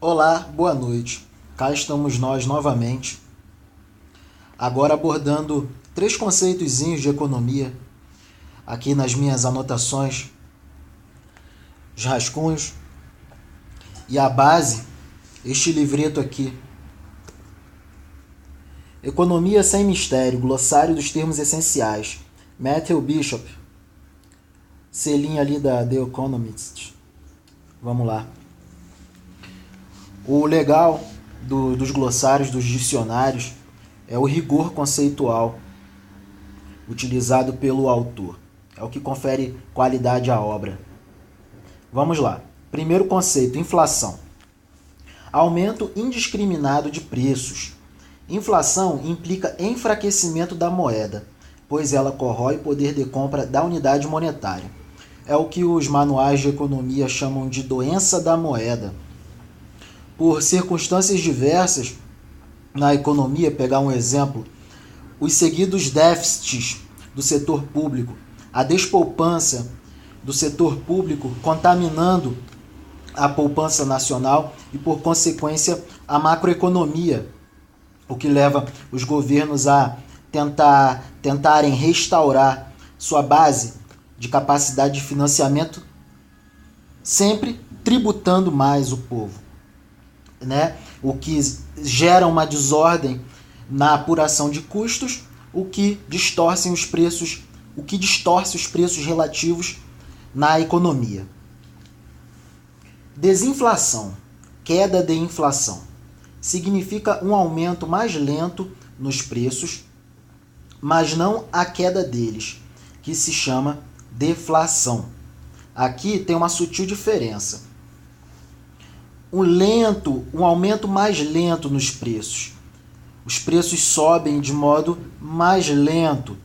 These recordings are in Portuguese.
Olá, boa noite. Cá estamos nós novamente, agora abordando três conceitozinhos de economia, aqui nas minhas anotações, os rascunhos e a base, este livreto aqui. Economia sem mistério, glossário dos termos essenciais. Matthew Bishop, selinho ali da The Economist. Vamos lá. O legal dos glossários, dos dicionários, é o rigor conceitual utilizado pelo autor. É o que confere qualidade à obra. Vamos lá. Primeiro conceito, inflação. Aumento indiscriminado de preços. Inflação implica enfraquecimento da moeda, pois ela corrói o poder de compra da unidade monetária. É o que os manuais de economia chamam de doença da moeda. Por circunstâncias diversas na economia, pegar um exemplo, os seguidos déficits do setor público, a despoupança do setor público contaminando a poupança nacional e, por consequência, a macroeconomia, o que leva os governos a tentarem restaurar sua base de capacidade de financiamento, sempre tributando mais o povo, né? O que gera uma desordem na apuração de custos, o que distorce os preços relativos na economia. Desinflação, queda de inflação, significa um aumento mais lento nos preços, mas não a queda deles, que se chama deflação. Aqui tem uma sutil diferença. Um aumento mais lento nos preços. Os preços sobem de modo mais lento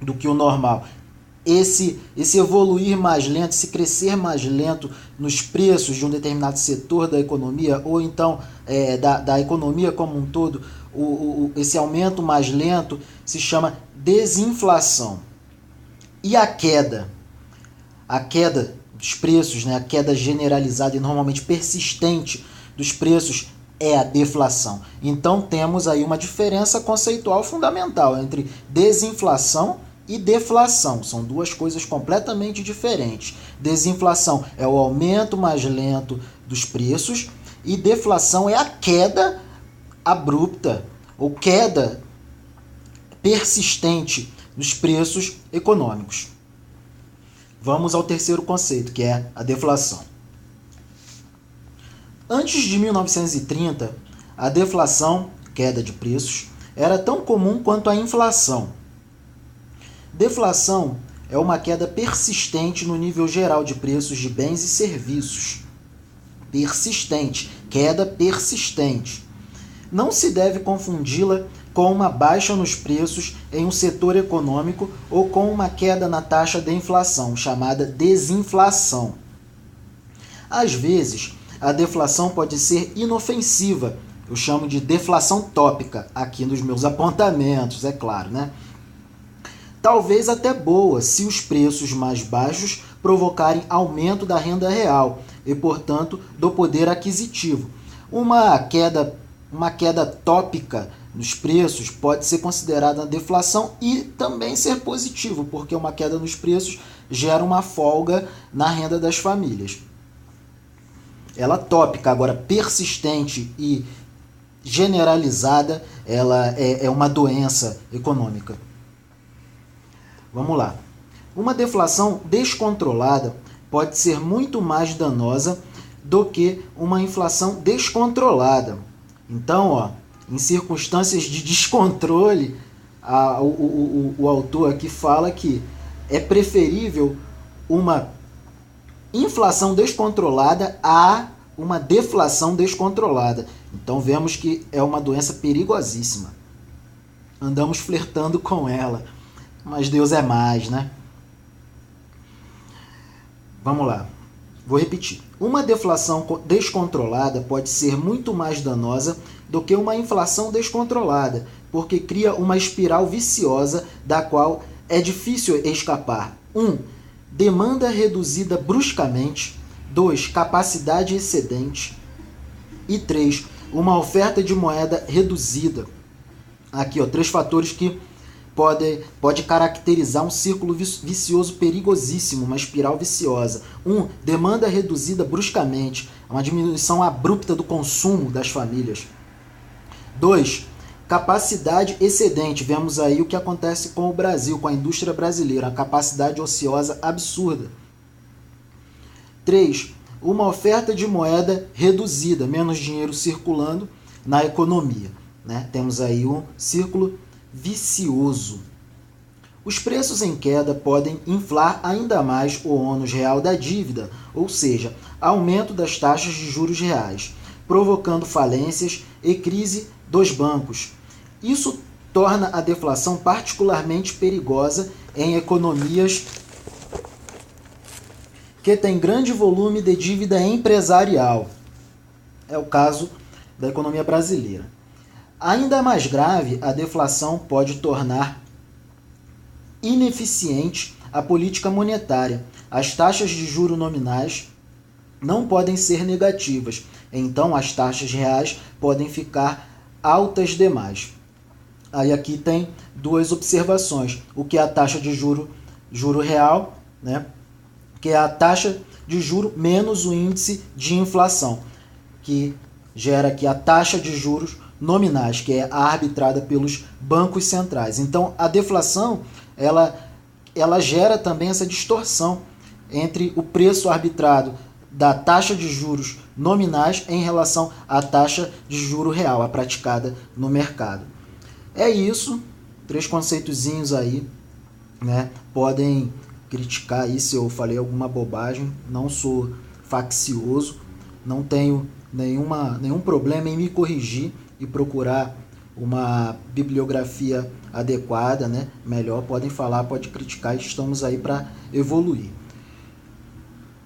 do que o normal. Esse evoluir mais lento, esse crescer mais lento nos preços de um determinado setor da economia, ou então da economia como um todo, esse aumento mais lento se chama desinflação. E a queda dos preços, né, a queda generalizada e normalmente persistente dos preços é a deflação. Então temos aí uma diferença conceitual fundamental entre desinflação e deflação. São duas coisas completamente diferentes. Desinflação é o aumento mais lento dos preços e deflação é a queda abrupta ou queda persistente dos preços econômicos. Vamos ao terceiro conceito, que é a deflação. Antes de 1930, a deflação, queda de preços, era tão comum quanto a inflação. Deflação é uma queda persistente no nível geral de preços de bens e serviços. Persistente, queda persistente. Não se deve confundi-la com uma baixa nos preços em um setor econômico ou com uma queda na taxa de inflação, chamada desinflação. Às vezes, a deflação pode ser inofensiva. Eu chamo de deflação tópica, aqui nos meus apontamentos, é claro, né? Talvez até boa, se os preços mais baixos provocarem aumento da renda real e, portanto, do poder aquisitivo. Uma queda tópica nos preços pode ser considerada deflação e também ser positivo, porque uma queda nos preços gera uma folga na renda das famílias. Ela tópica, agora persistente e generalizada, ela é uma doença econômica. Vamos lá. Uma deflação descontrolada pode ser muito mais danosa do que uma inflação descontrolada. Então, em circunstâncias de descontrole, o autor aqui fala que é preferível uma inflação descontrolada a uma deflação descontrolada. Então vemos que é uma doença perigosíssima. Andamos flertando com ela, mas Deus é mais, né? Vamos lá. Vou repetir. Uma deflação descontrolada pode ser muito mais danosa do que uma inflação descontrolada, porque cria uma espiral viciosa da qual é difícil escapar. 1. Demanda reduzida bruscamente. 2. Capacidade excedente. E 3, uma oferta de moeda reduzida. Aqui, ó, 3 fatores que pode caracterizar um círculo vicioso perigosíssimo, uma espiral viciosa. 1, demanda reduzida bruscamente, uma diminuição abrupta do consumo das famílias. 2, capacidade excedente. Vemos aí o que acontece com o Brasil, com a indústria brasileira, a capacidade ociosa absurda. 3, uma oferta de moeda reduzida, menos dinheiro circulando na economia, né? Temos aí um círculo vicioso. Os preços em queda podem inflar ainda mais o ônus real da dívida, ou seja, aumento das taxas de juros reais, provocando falências e crise dos bancos. Isso torna a deflação particularmente perigosa em economias que têm grande volume de dívida empresarial. É o caso da economia brasileira. Ainda mais grave, a deflação pode tornar ineficiente a política monetária. As taxas de juros nominais não podem ser negativas, então as taxas reais podem ficar altas demais. Aí aqui tem 2 observações. O que é a taxa de juro real, né? Que é a taxa de juro menos o índice de inflação, que gera aqui a taxa de juros nominais, que é a arbitrada pelos bancos centrais. Então, a deflação, ela gera também essa distorção entre o preço arbitrado da taxa de juros nominais em relação à taxa de juro real, a praticada no mercado. É isso, 3 conceitozinhos aí, né? Podem criticar aí se eu falei alguma bobagem, não sou faccioso, não tenho nenhum problema em me corrigir e procurar uma bibliografia adequada, né? Melhor, podem falar, pode criticar, estamos aí para evoluir.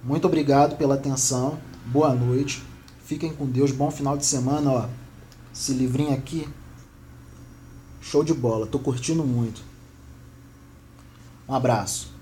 Muito obrigado pela atenção, boa noite, fiquem com Deus, bom final de semana, ó. Esse livrinho aqui, show de bola, tô curtindo muito. Um abraço.